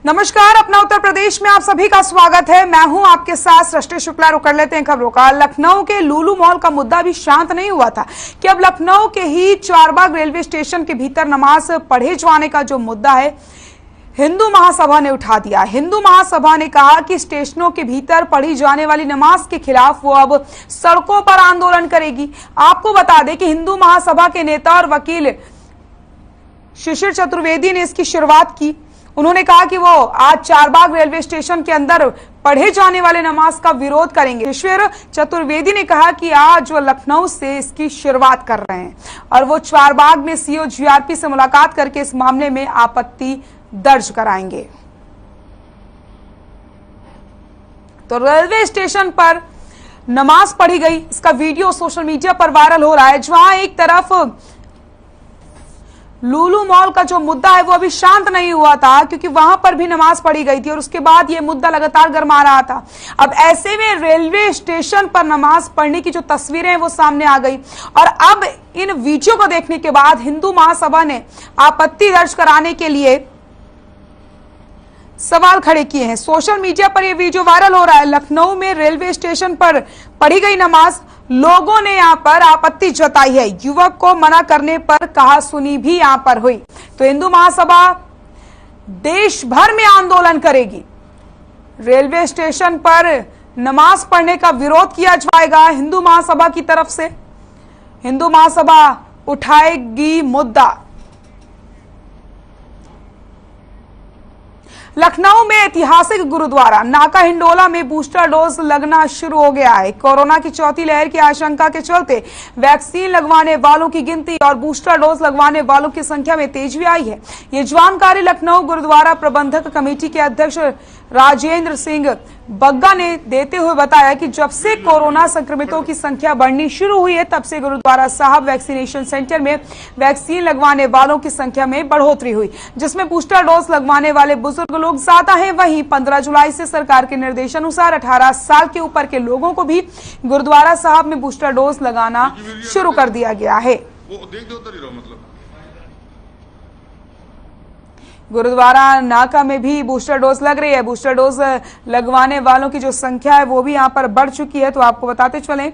नमस्कार, अपना उत्तर प्रदेश में आप सभी का स्वागत है। मैं हूं आपके साथ सृष्टि शुक्ला। रुक कर लेते हैं खबरों का। लखनऊ के लुलु मॉल का मुद्दा भी शांत नहीं हुआ था कि अब लखनऊ के ही चारबाग रेलवे स्टेशन के भीतर नमाज पढ़े जाने का जो मुद्दा है, हिंदू महासभा ने उठा दिया। हिंदू महासभा ने कहा कि स्टेशनों के भीतर पढ़ी जाने वाली नमाज के खिलाफ वो अब सड़कों पर आंदोलन करेगी। आपको बता दें कि हिंदू महासभा के नेता और वकील शिशिर चतुर्वेदी ने इसकी शुरुआत की। उन्होंने कहा कि वो आज चारबाग रेलवे स्टेशन के अंदर पढ़े जाने वाले नमाज का विरोध करेंगे। शिशिर चतुर्वेदी ने कहा कि आज वो लखनऊ से इसकी शुरुआत कर रहे हैं और वो चारबाग में सीओ जीआरपी से मुलाकात करके इस मामले में आपत्ति दर्ज कराएंगे। तो रेलवे स्टेशन पर नमाज पढ़ी गई, इसका वीडियो सोशल मीडिया पर वायरल हो रहा है। जहां एक तरफ लुलु मॉल का जो मुद्दा है वो अभी शांत नहीं हुआ था, क्योंकि वहां पर भी नमाज पढ़ी गई थी और उसके बाद ये मुद्दा लगातार गरमा रहा था। अब ऐसे में रेलवे स्टेशन पर नमाज पढ़ने की जो तस्वीरें हैं वो सामने आ गई और अब इन वीडियो को देखने के बाद हिंदू महासभा ने आपत्ति दर्ज कराने के लिए सवाल खड़े किए हैं। सोशल मीडिया पर यह वीडियो वायरल हो रहा है। लखनऊ में रेलवे स्टेशन पर पढ़ी गई नमाज, लोगों ने यहां पर आपत्ति जताई है। युवक को मना करने पर कहा सुनी भी यहां पर हुई। तो हिंदू महासभा देश भर में आंदोलन करेगी। रेलवे स्टेशन पर नमाज पढ़ने का विरोध किया जाएगा। हिंदू महासभा की तरफ से हिंदू महासभा उठाएगी मुद्दा। लखनऊ में ऐतिहासिक गुरुद्वारा नाका हिंडोला में बूस्टर डोज लगना शुरू हो गया है। कोरोना की चौथी लहर की आशंका के चलते वैक्सीन लगवाने वालों की गिनती और बूस्टर डोज लगवाने वालों की संख्या में तेजी आई है। ये जानकारी लखनऊ गुरुद्वारा प्रबंधक कमेटी के अध्यक्ष राजेंद्र सिंह बग्गा ने देते हुए बताया कि जब से कोरोना संक्रमितों की संख्या बढ़नी शुरू हुई है, तब से गुरुद्वारा साहब वैक्सीनेशन सेंटर में वैक्सीन लगवाने वालों की संख्या में बढ़ोतरी हुई, जिसमें बूस्टर डोज लगवाने वाले बुजुर्ग लोग ज्यादा हैं। वहीं 15 जुलाई से सरकार के निर्देशानुसार 18 साल के ऊपर के लोगों को भी गुरुद्वारा साहब में बूस्टर डोज लगाना शुरू कर दिया गया है। गुरुद्वारा नाका में भी बूस्टर डोज लग रही है। बूस्टर डोज लगवाने वालों की जो संख्या है वो भी यहां पर बढ़ चुकी है। तो आपको बताते चलें,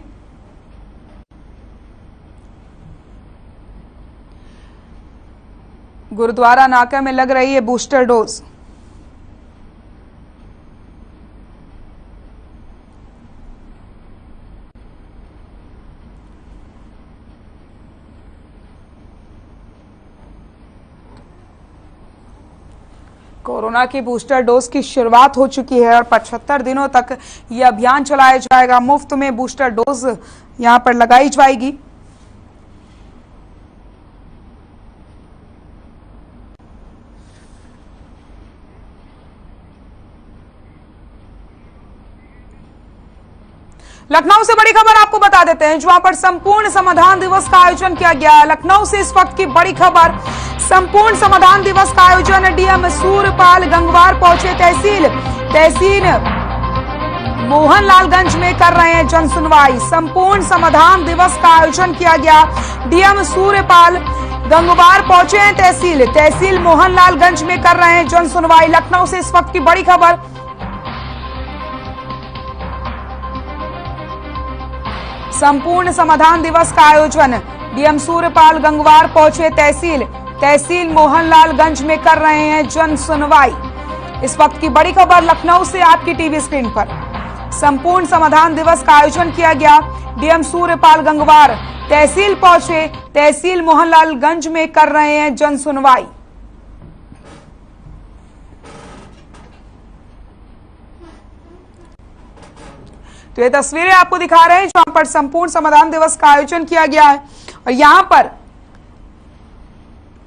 गुरुद्वारा नाका में लग रही है बूस्टर डोज। कोरोना की बूस्टर डोज की शुरुआत हो चुकी है और 75 दिनों तक यह अभियान चलाया जाएगा। मुफ्त में बूस्टर डोज यहां पर लगाई जाएगी। लखनऊ से बड़ी खबर आपको बता देते हैं, जहां पर संपूर्ण समाधान दिवस का आयोजन किया गया है। लखनऊ से इस वक्त की बड़ी खबर, संपूर्ण समाधान दिवस का आयोजन डीएम सूर्यपाल गंगवार पहुंचे। तहसील मोहनलालगंज में कर रहे हैं जन सुनवाई। संपूर्ण समाधान दिवस का आयोजन किया गया। डीएम सूर्यपाल गंगवार पहुंचे हैं तहसील मोहनलालगंज में कर रहे हैं जन सुनवाई। लखनऊ से इस वक्त की बड़ी खबर। संपूर्ण समाधान दिवस का आयोजन, डीएम सूर्यपाल गंगवार पहुंचे तहसील मोहनलालगंज में कर रहे हैं जन सुनवाई। इस वक्त की बड़ी खबर लखनऊ से आपकी टीवी स्क्रीन पर। संपूर्ण समाधान दिवस का आयोजन किया गया। डीएम सूर्यपाल गंगवार तहसील पहुंचे, तहसील मोहनलालगंज में कर रहे हैं जन सुनवाई। तो ये तस्वीरें आपको दिखा रहे हैं जहां पर संपूर्ण समाधान दिवस का आयोजन किया गया है और यहां पर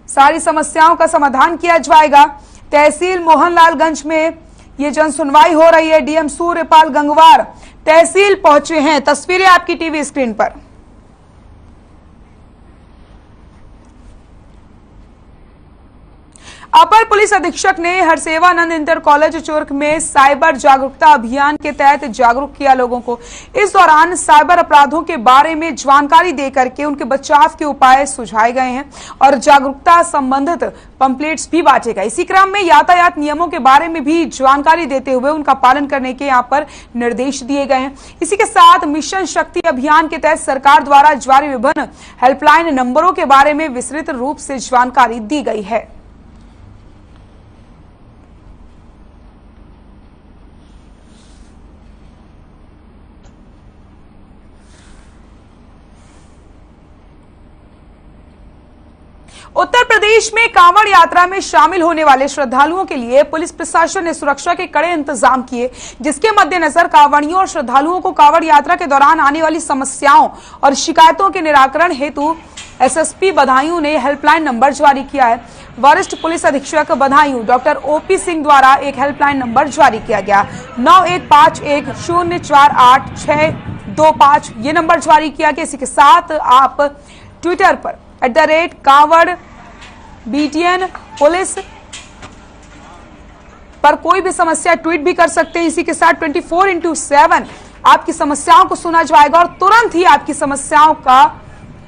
सारी समस्याओं का समाधान किया जाएगा। तहसील मोहनलालगंज में ये जन सुनवाई हो रही है। डीएम सूर्यपाल गंगवार तहसील पहुंचे हैं। तस्वीरें आपकी टीवी स्क्रीन पर। अपर पुलिस अधीक्षक ने हरसेवानंद इंटर कॉलेज चुर्क में साइबर जागरूकता अभियान के तहत जागरूक किया लोगों को। इस दौरान साइबर अपराधों के बारे में जानकारी देकर के उनके बचाव के उपाय सुझाए गए हैं और जागरूकता संबंधित पंपलेट्स भी बांटे गए। इसी क्रम में यातायात नियमों के बारे में भी जानकारी देते हुए उनका पालन करने के यहाँ पर निर्देश दिए गए हैं। इसी के साथ मिशन शक्ति अभियान के तहत सरकार द्वारा जारी विभिन्न हेल्पलाइन नंबरों के बारे में विस्तृत रूप से जानकारी दी गई है। उत्तर प्रदेश में कांवड़ यात्रा में शामिल होने वाले श्रद्धालुओं के लिए पुलिस प्रशासन ने सुरक्षा के कड़े इंतजाम किए, जिसके मद्देनजर कांवड़ियों और श्रद्धालुओं को कांवड़ यात्रा के दौरान आने वाली समस्याओं और शिकायतों के निराकरण हेतु एसएसपी बदायूं ने हेल्पलाइन नंबर जारी किया है। वरिष्ठ पुलिस अधीक्षक बदायूं डॉक्टर ओपी सिंह द्वारा एक हेल्पलाइन नंबर जारी किया गया 9151048625 ये नंबर जारी किया गया। इसी के साथ आप ट्विटर पर @कांवड़ BTN पुलिस पर कोई भी समस्या ट्वीट भी कर सकते हैं। इसी के साथ 24/7 आपकी समस्याओं को सुना जाएगा और तुरंत ही आपकी समस्याओं का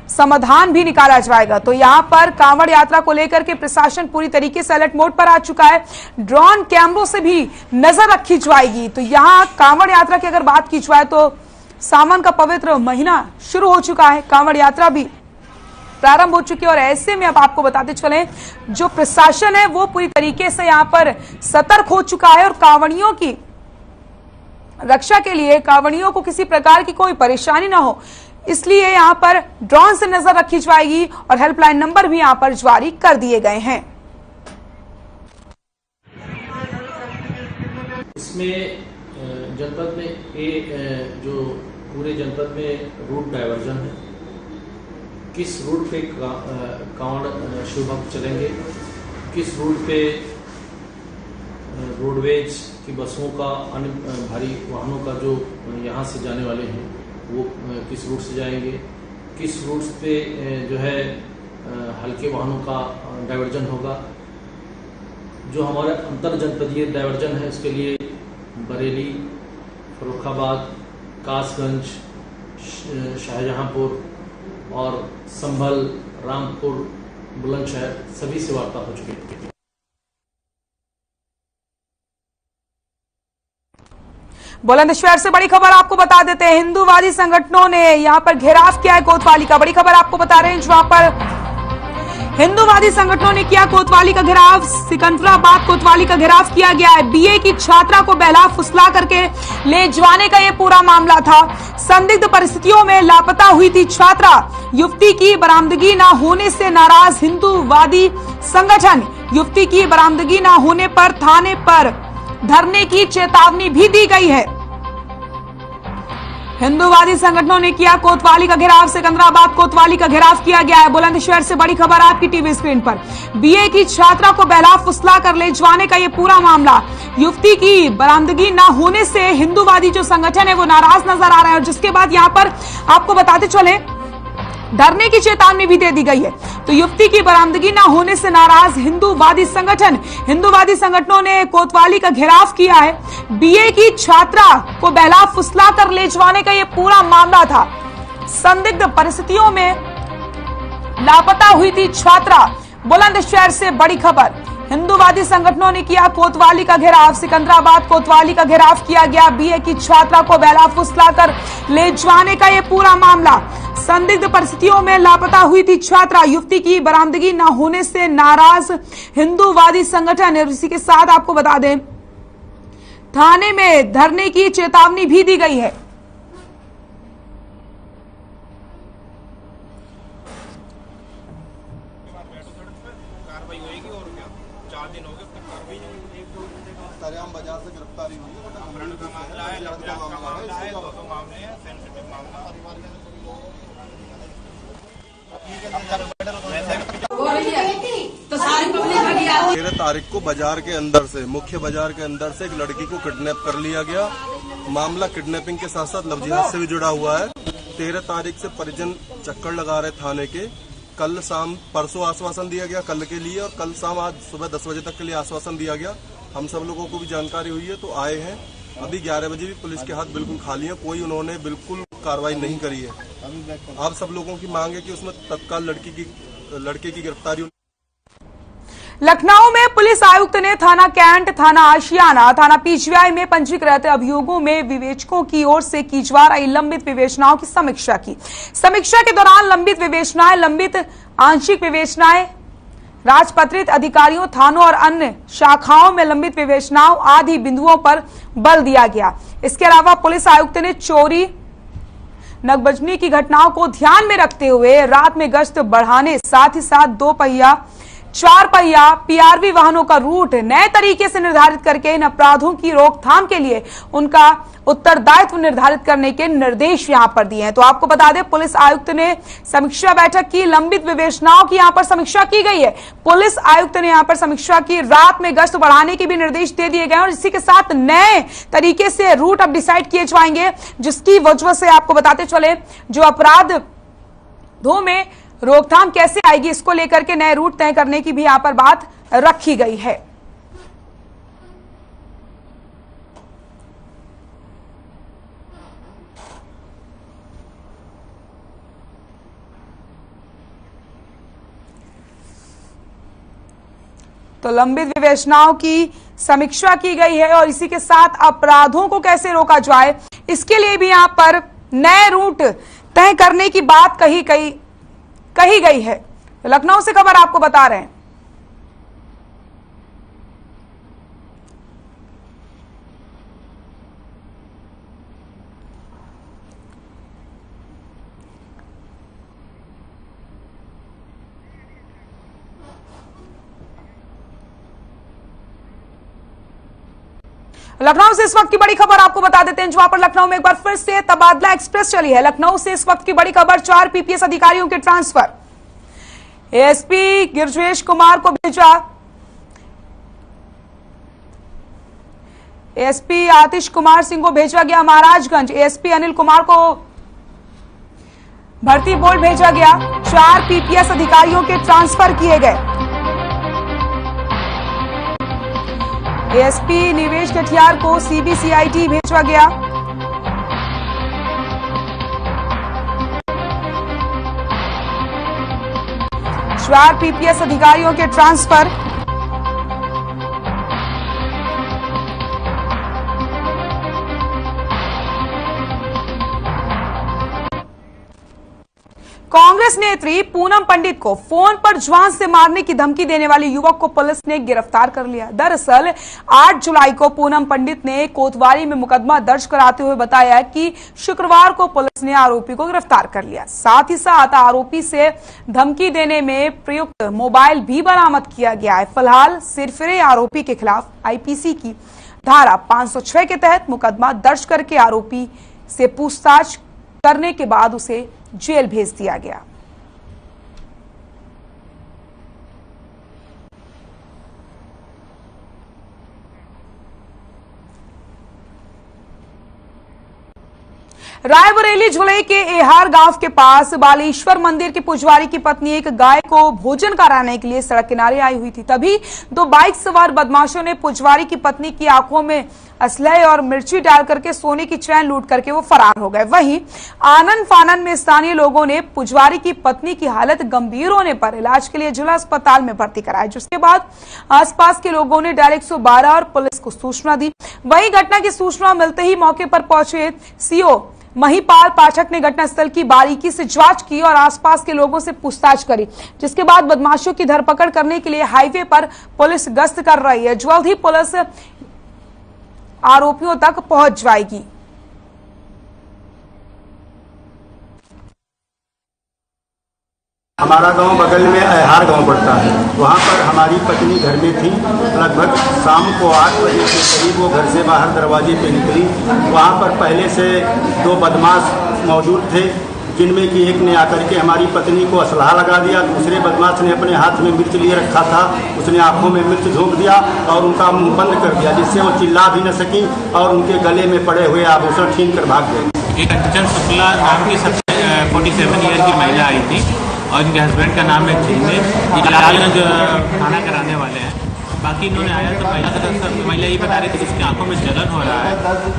समाधान भी निकाला जाएगा। तो यहाँ पर कांवड़ यात्रा को लेकर के प्रशासन पूरी तरीके से अलर्ट मोड पर आ चुका है। ड्रोन कैमरों से भी नजर रखी जाएगी। तो यहाँ कांवड़ यात्रा की अगर बात की जाए तो सावन का पवित्र महीना शुरू हो चुका है, कांवड़ यात्रा भी प्रारंभ हो चुकी है और ऐसे में अब आपको बताते चले जो प्रशासन है वो पूरी तरीके से यहाँ पर सतर्क हो चुका है और कांवड़ियों की रक्षा के लिए कांवड़ियों को किसी प्रकार की कोई परेशानी ना हो, इसलिए यहाँ पर ड्रोन से नजर रखी जाएगी और हेल्पलाइन नंबर भी यहाँ पर जारी कर दिए गए हैं। इसमें जनपद में जो पूरे जनपद में रूट डायवर्जन है, किस रूट पे कांवड़ शिव भक्त चलेंगे, किस रूट पे रोडवेज की बसों का अन्य भारी वाहनों का जो यहाँ से जाने वाले हैं वो किस रूट से जाएंगे, किस रूट पे जो है हल्के वाहनों का डायवर्जन होगा। जो हमारे अंतर जनपदीय डायवर्जन है उसके लिए बरेली, फर्रुखाबाद, कासगंज, शाहजहांपुर और संभल, रामपुर, बुलंदशहर सभी से वार्ता हो चुकी है। बुलंदशहर से बड़ी खबर आपको बता देते हैं, हिंदूवादी संगठनों ने यहां पर घेराव किया है कोतवाली का। बड़ी खबर आपको बता रहे हैं जहां पर हिंदूवादी संगठनों ने किया कोतवाली का घेराव। सिकंदराबाद कोतवाली का घेराव किया गया है। बीए की छात्रा को बहला फुसला करके ले जाने का ये पूरा मामला था। संदिग्ध परिस्थितियों में लापता हुई थी छात्रा। युवती की बरामदगी न होने से नाराज हिंदूवादी संगठन। युवती की बरामदगी न होने पर थाने पर धरने की चेतावनी भी दी गई है। हिंदूवादी संगठनों ने किया कोतवाली का घेराव। सिकंदराबाद कोतवाली का घेराव किया गया है। बुलंदशहर से बड़ी खबर आपकी टीवी स्क्रीन पर। बीए की छात्रा को बहला फुसला कर ले जाने का ये पूरा मामला। युवती की बरामदगी न होने से हिंदूवादी जो संगठन है वो नाराज नजर आ रहा है और जिसके बाद यहाँ पर आपको बताते चले धरने की चेतावनी भी दे दी गई है। तो युवती की बरामदगी न होने से नाराज हिंदूवादी संगठन। हिंदूवादी संगठनों ने कोतवाली का घेराव किया है। बीए की छात्रा को बहला फुसला कर ले जाने का ये पूरा मामला था। संदिग्ध परिस्थितियों में लापता हुई थी छात्रा। बुलंदशहर से बड़ी खबर। हिंदूवादी संगठनों ने किया कोतवाली का घेराव। सिकंदराबाद कोतवाली का घेराव किया गया। बीए की छात्रा को बहला फुसला कर ले जाने का ये पूरा मामला। संदिग्ध परिस्थितियों में लापता हुई थी छात्रा। युवती की बरामदगी न होने से नाराज हिंदूवादी संगठन। इसी के साथ आपको बता दें थाने में धरने की चेतावनी भी दी गई है। कार्रवाई होगी और क्या 4 दिन हो गए अब तक कार्रवाई नहीं हुई। सरेआम बाजार से गिरफ्तारी हुई है। अपहरण का मामला है, लूटपाट का मामला है, 2 मामले हैं, सेंसिटिव मामला। 13 तारीख को बाजार के अंदर से मुख्य बाजार के अंदर से एक लड़की को किडनैप कर लिया गया। मामला किडनैपिंग के साथ साथ लव जिहाद से भी जुड़ा हुआ है। 13 तारीख से परिजन चक्कर लगा रहे थाने के कल शाम परसों आश्वासन दिया गया कल के लिए, और कल शाम आज सुबह 10 बजे तक के लिए आश्वासन दिया गया। हम सब लोगों को भी जानकारी हुई है तो आए हैं। अभी 11 बजे भी पुलिस के हाथ बिल्कुल खाली है, कोई उन्होंने बिल्कुल कार्रवाई नहीं करी है। आप सब लोगों की मांग है कि उसमें तत्काल लड़के की गिरफ्तारी। लखनऊ में पुलिस आयुक्त ने थाना कैंट, थाना आशियाना, थाना पीजीआई में पंजीकृत अभियोगों में विवेचकों की ओर से की जा रही लंबित विवेचनाओं की समीक्षा की। समीक्षा के दौरान लंबित विवेचनाएं, लंबित आंशिक विवेचनाएं, राजपत्रित अधिकारियों, थानों और अन्य शाखाओं में लंबित विवेचनाओं आदि बिंदुओं पर बल दिया गया। इसके अलावा पुलिस आयुक्त ने चोरी, नकबजनी की घटनाओं को ध्यान में रखते हुए रात में गश्त बढ़ाने, साथ ही साथ 2 पहिया, 4 पहिया पीआरवी वाहनों का रूट नए तरीके से निर्धारित करके इन अपराधों की रोकथाम के लिए उनका उत्तरदायित्व निर्धारित करने के निर्देश यहां पर दिए हैं। तो आपको बता दें, पुलिस आयुक्त ने समीक्षा बैठक की, लंबित विवेचनाओं की यहां पर समीक्षा की गई है। पुलिस आयुक्त ने यहां पर समीक्षा की, रात में गश्त बढ़ाने के भी निर्देश दे दिए गए और इसी के साथ नए तरीके से रूट अब डिसाइड किए जाएंगे, जिसकी वजह से आपको बताते चले जो अपराधों में रोकथाम कैसे आएगी, इसको लेकर के नए रूट तय करने की भी यहां पर बात रखी गई है। तो लंबित विवेचनाओं की समीक्षा की गई है और इसी के साथ अपराधों को कैसे रोका जाए, इसके लिए भी यहां पर नए रूट तय करने की बात कही गई है। लखनऊ से खबर आपको बता रहे हैं। लखनऊ से इस वक्त की बड़ी खबर आपको बता देते हैं, जहां पर लखनऊ में एक बार फिर से तबादला एक्सप्रेस चली है। लखनऊ से इस वक्त की बड़ी खबर, 4 पीपीएस अधिकारियों के ट्रांसफर। एएसपी गिरजेश कुमार को भेजा, एएसपी आतिश कुमार सिंह को भेजा गया महाराजगंज। एएसपी अनिल कुमार को भर्ती बोर्ड भेजा गया। 4 पीपीएस अधिकारियों के ट्रांसफर किए गए। एएसपी निवेश कटियार को सीबीसीआईडी भेजा गया। चार पीपीएस अधिकारियों के ट्रांसफर। कांग्रेस नेत्री पूनम पंडित को फोन पर जान से मारने की धमकी देने वाले युवक को पुलिस ने गिरफ्तार कर लिया। दरअसल 8 जुलाई को पूनम पंडित ने कोतवाली में मुकदमा दर्ज कराते हुए बताया कि शुक्रवार को पुलिस ने आरोपी को गिरफ्तार कर लिया। साथ ही साथ आरोपी से धमकी देने में प्रयुक्त मोबाइल भी बरामद किया गया है। फिलहाल सिरफिरे आरोपी के खिलाफ आईपीसी की धारा 506 के तहत मुकदमा दर्ज करके आरोपी से पूछताछ करने के बाद उसे जेल भेज दिया गया। रायबरेली जिले के एहार गांव के पास बालेश्वर मंदिर के पुजारी की पत्नी एक गाय को भोजन कराने के लिए सड़क किनारे आई हुई थी। तभी 2 बाइक सवार बदमाशों ने पुजारी की पत्नी की आंखों में असलहे और मिर्ची डाल करके सोने की चैन लूट करके वो फरार हो गए। वहीं आनन फानन में स्थानीय लोगों ने पुजारी की पत्नी की हालत गंभीर होने पर इलाज के लिए जिला अस्पताल में भर्ती कराया, जिसके बाद आसपास के लोगों ने डायरेक्ट 112 और पुलिस को सूचना दी। वहीं घटना की सूचना मिलते ही मौके पर पहुंचे सीओ महिपाल पाठक ने घटनास्थल की बारीकी से जांच की और आसपास के लोगों से पूछताछ करी, जिसके बाद बदमाशों की धरपकड़ करने के लिए हाईवे पर पुलिस गश्त कर रही है। जल्द ही पुलिस आरोपियों तक पहुंच जाएगी। हमारा गांव बगल में एहार गांव पड़ता है। वहां पर हमारी पत्नी घर में थी। लगभग शाम को 8 बजे के करीब वो घर से बाहर दरवाजे पे निकली। वहां पर पहले से 2 बदमाश मौजूद थे, जिनमें कि एक ने आकर के हमारी पत्नी को असलहा लगा दिया। दूसरे बदमाश ने अपने हाथ में मिर्च लिए रखा था, उसने आंखों में मिर्च झोंक दिया और उनका मुंह बंद कर दिया, जिससे वो चिल्ला भी न सकी और उनके गले में पड़े हुए आभूषण छीन कर भाग गए। एक अंचल शुक्ला नाम की 47 ईयर की महिला आई थी। और इनके हस्बैंड का नाम है चिन्ने, ये लालगंज थाना के रहने वाले हैं। बाकी इन्होंने आया तो महिला ये बता रही थी कि उसकी आंखों में जलन हो रहा है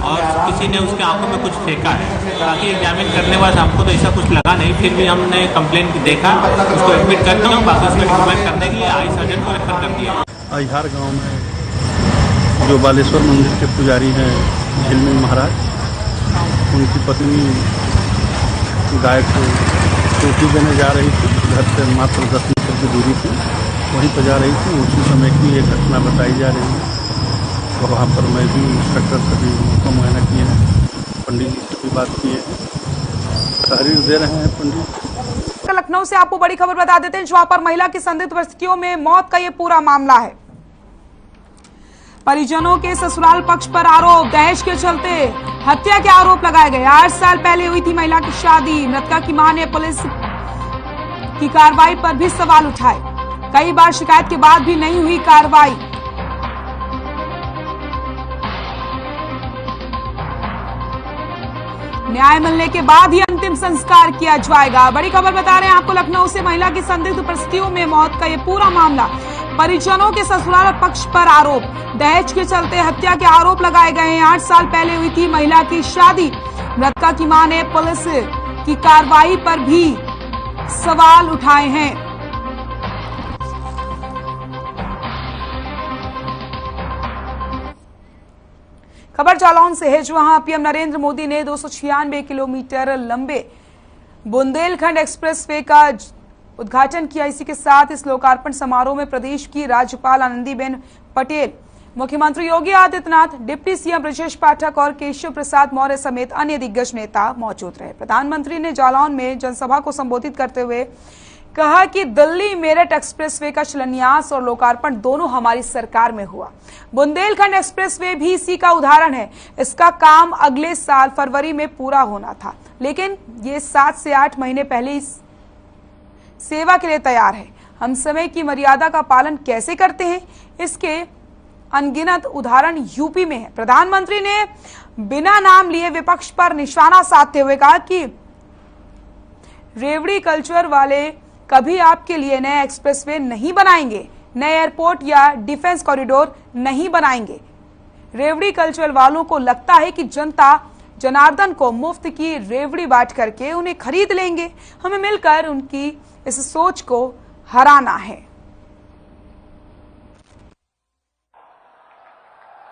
और किसी ने उसके आंखों में कुछ फेंका है। बाकी एग्जामिन करने के बाद हमको तो ऐसा कुछ लगा नहीं, फिर भी हमने कंप्लेन देखा, उसको एडमिट कर दिया, बाकी उसको ट्रीटमेंट करने के लिए आई सर्जन को रेफर कर दिया। अहिहार गांव में जो बालेश्वर मंदिर के पुजारी हैं झिलमिल महाराज, उनकी पत्नी गाय को रोटी देने जा रही थी, घर से मात्र 10 मीटर की दूरी थी, वहीं पर जा रही थी। उसी समय की ये घटना बताई जा रही है। वहाँ पर मैं भी इंस्पेक्टर से भी उनका मुआयना किए हैं, पंडित जी से भी बात किए हैं, तहरीर दे रहे हैं पंडित। लखनऊ से आपको बड़ी खबर बता देते हैं, जहां पर महिला की संदिग्ध परिस्थितियों में मौत का ये पूरा मामला है। परिजनों के ससुराल पक्ष पर आरोप, दहेज के चलते हत्या के आरोप लगाए गए। 8 साल पहले हुई थी महिला की शादी। मृतका की मां ने पुलिस की कार्रवाई पर भी सवाल उठाए। कई बार शिकायत के बाद भी नहीं हुई कार्रवाई। न्याय मिलने के बाद ही अंतिम संस्कार किया जाएगा। बड़ी खबर बता रहे हैं आपको लखनऊ से, महिला की संदिग्ध परिस्थितियों में मौत का ये पूरा मामला। परिजनों के ससुराल पक्ष पर आरोप, दहेज के चलते हत्या के आरोप लगाए गए हैं। 8 साल पहले हुई थी महिला की शादी। मृतका की मां ने पुलिस की कार्रवाई पर भी सवाल उठाए हैं। खबर जालौन से है, जहां पीएम नरेंद्र मोदी ने 296 किलोमीटर लंबे बुंदेलखंड एक्सप्रेसवे का उद्घाटन किया। इसी के साथ इस लोकार्पण समारोह में प्रदेश की राज्यपाल आनंदीबेन पटेल, मुख्यमंत्री योगी आदित्यनाथ, डिप्टी सीएम ब्रजेश पाठक और केशव प्रसाद मौर्य समेत अन्य दिग्गज नेता मौजूद रहे। प्रधानमंत्री ने जालौन में जनसभा को संबोधित करते हुए कहा कि दिल्ली मेरठ एक्सप्रेसवे का शिलान्यास और लोकार्पण दोनों हमारी सरकार में हुआ। बुंदेलखंड एक्सप्रेसवे भी इसी का उदाहरण है। इसका काम अगले साल फरवरी में पूरा होना था, लेकिन ये 7 से 8 महीने पहले इस सेवा के लिए तैयार है। हम समय की मर्यादा का पालन कैसे करते हैं, इसके अनगिनत उदाहरण यूपी में है। प्रधानमंत्री ने बिना नाम लिए विपक्ष पर निशाना साधते हुए कहा कि रेवड़ी कल्चर वाले कभी आपके लिए नए एक्सप्रेसवे नहीं बनाएंगे, नए एयरपोर्ट या डिफेंस कॉरिडोर नहीं बनाएंगे। रेवड़ी कल्चर वालों को लगता है कि जनता जनार्दन को मुफ्त की रेवड़ी बांट करके उन्हें खरीद लेंगे। हमें मिलकर उनकी इस सोच को हराना है।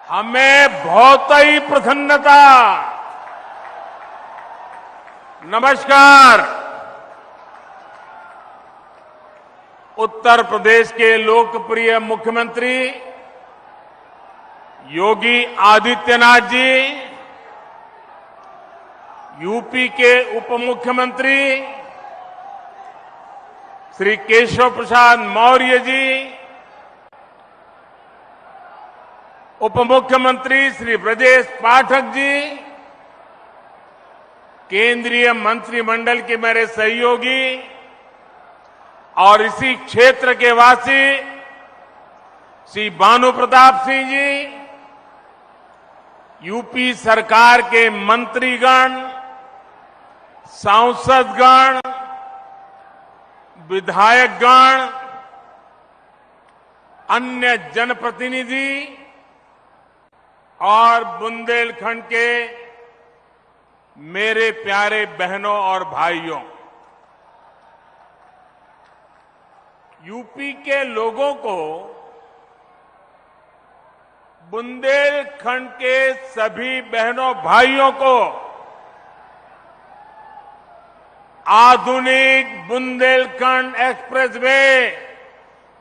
हमें बहुत ही प्रसन्नता। नमस्कार। उत्तर प्रदेश के लोकप्रिय मुख्यमंत्री योगी आदित्यनाथ जी, यूपी के उप मुख्यमंत्री श्री केशव प्रसाद मौर्य जी, उप मुख्यमंत्री श्री ब्रजेश पाठक जी, केंद्रीय मंत्रिमंडल के मेरे सहयोगी और इसी क्षेत्र के वासी श्री भानु प्रताप सिंह जी, यूपी सरकार के मंत्रीगण, सांसदगण, विधायकगण, अन्य जनप्रतिनिधि और बुंदेलखंड के मेरे प्यारे बहनों और भाइयों, यूपी के लोगों को, बुंदेलखंड के सभी बहनों भाइयों को आधुनिक बुंदेलखंड एक्सप्रेसवे,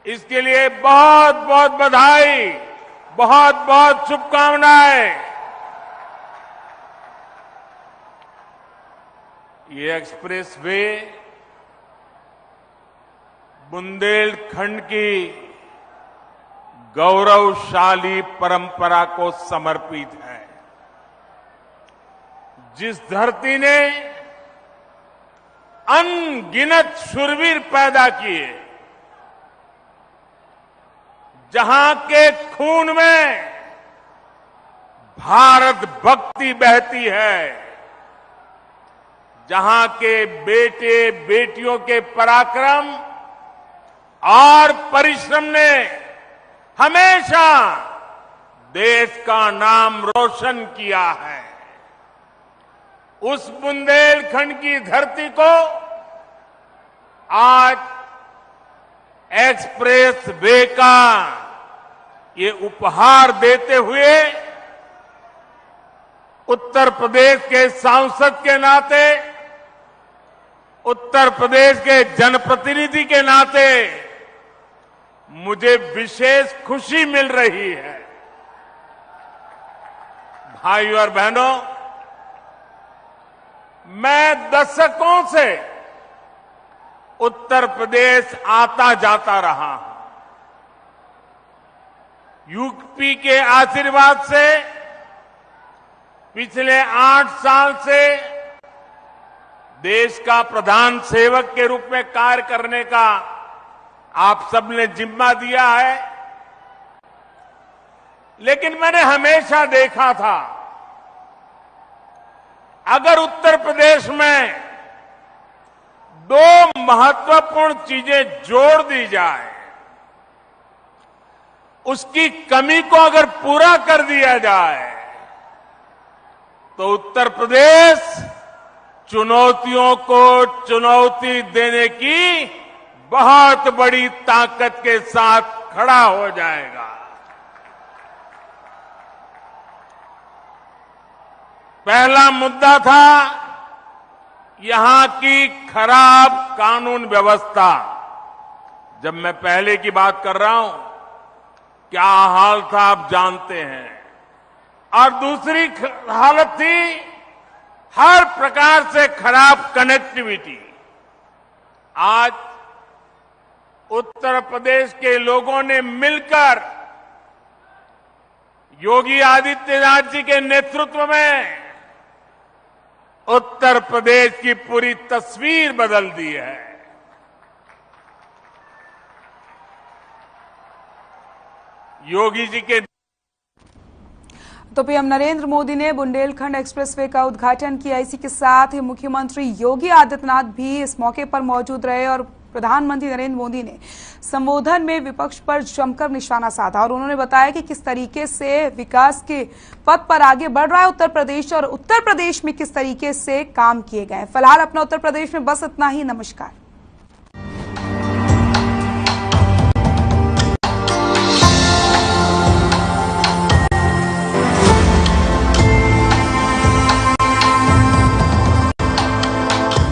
इसके लिए बहुत बहुत बधाई, बहुत बहुत शुभकामनाएं। ये एक्सप्रेसवे बुंदेलखंड की गौरवशाली परंपरा को समर्पित है। जिस धरती ने अनगिनत शूरवीर पैदा किए, जहां के खून में भारत भक्ति बहती है, जहां के बेटे बेटियों के पराक्रम और परिश्रम ने हमेशा देश का नाम रोशन किया है। उस बुंदेलखंड की धरती को आज एक्सप्रेस वे का ये उपहार देते हुए उत्तर प्रदेश के सांसद के नाते, उत्तर प्रदेश के जनप्रतिनिधि के नाते मुझे विशेष खुशी मिल रही है। भाइयों और बहनों, मैं दशकों से उत्तर प्रदेश आता जाता रहा हूं। यूपी के आशीर्वाद से पिछले 8 साल से देश का प्रधान सेवक के रूप में कार्य करने का आप सबने जिम्मा दिया है। लेकिन मैंने हमेशा देखा था, अगर उत्तर प्रदेश में 2 महत्वपूर्ण चीजें जोड़ दी जाए, उसकी कमी को अगर पूरा कर दिया जाए, तो उत्तर प्रदेश चुनौतियों को चुनौती देने की बहुत बड़ी ताकत के साथ खड़ा हो जाएगा। पहला मुद्दा था यहां की खराब कानून व्यवस्था। जब मैं पहले की बात कर रहा हूं, क्या हाल था आप जानते हैं। और दूसरी हालत थी हर प्रकार से खराब कनेक्टिविटी। आज उत्तर प्रदेश के लोगों ने मिलकर योगी आदित्यनाथ जी के नेतृत्व में उत्तर प्रदेश की पूरी तस्वीर बदल दी है। योगी जी के तो पीएम नरेंद्र मोदी ने बुंदेलखंड एक्सप्रेसवे का उद्घाटन किया। इसी के साथ ही मुख्यमंत्री योगी आदित्यनाथ भी इस मौके पर मौजूद रहे और प्रधानमंत्री नरेंद्र मोदी ने संबोधन में विपक्ष पर जमकर निशाना साधा और उन्होंने बताया कि किस तरीके से विकास के पथ पर आगे बढ़ रहा है उत्तर प्रदेश और उत्तर प्रदेश में किस तरीके से काम किए गए। फिलहाल अपना उत्तर प्रदेश में बस इतना ही। नमस्कार।